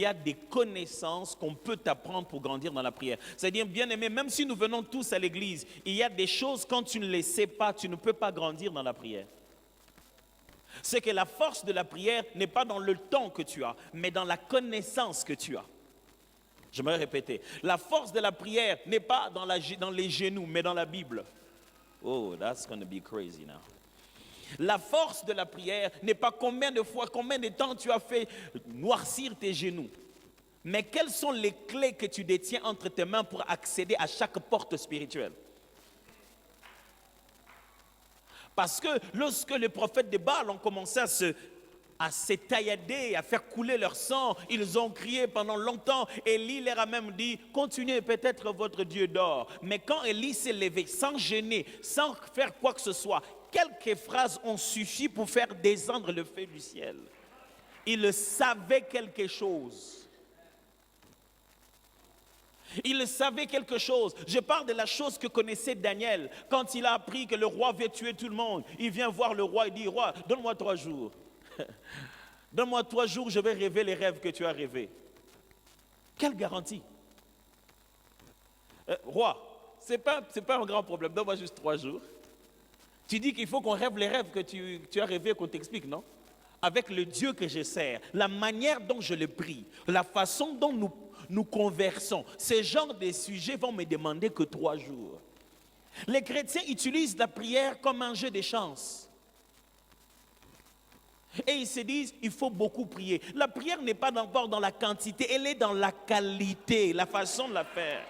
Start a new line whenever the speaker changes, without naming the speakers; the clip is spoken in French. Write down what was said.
il y a des connaissances qu'on peut t'apprendre pour grandir dans la prière. C'est-à-dire, bien aimé, même si nous venons tous à l'église, il y a des choses, quand tu ne les sais pas, tu ne peux pas grandir dans la prière. C'est que la force de la prière n'est pas dans le temps que tu as, mais dans la connaissance que tu as. J'aimerais répéter. La force de la prière n'est pas dans les genoux, mais dans la Bible. Oh, that's going to be crazy now. La force de la prière n'est pas combien de fois, combien de temps tu as fait noircir tes genoux. Mais quelles sont les clés que tu détiens entre tes mains pour accéder à chaque porte spirituelle? Parce que lorsque les prophètes de Baal ont commencé à s'étaillader, à faire couler leur sang, ils ont crié pendant longtemps. Élie leur a même dit, continuez, peut-être votre Dieu dort. Mais quand Élie s'est levé, sans gêner, sans faire quoi que ce soit, quelques phrases ont suffi pour faire descendre le feu du ciel. Il savait quelque chose. Il savait quelque chose. Je parle de la chose que connaissait Daniel. Quand il a appris que le roi veut tuer tout le monde, il vient voir le roi et dit, roi, donne-moi 3 jours. Donne-moi 3 jours, je vais rêver les rêves que tu as rêvés. Quelle garantie? Roi, ce n'est pas un grand problème, donne-moi juste 3 jours. Tu dis qu'il faut qu'on rêve les rêves que tu as rêvés, qu'on t'explique, non? Avec le Dieu que je sers, la manière dont je le prie, la façon dont nous conversons, ce genre de sujets vont me demander que 3 jours. Les chrétiens utilisent la prière comme un jeu de chance. Et ils se disent, il faut beaucoup prier. La prière n'est pas d'abord dans la quantité, elle est dans la qualité, la façon de la faire.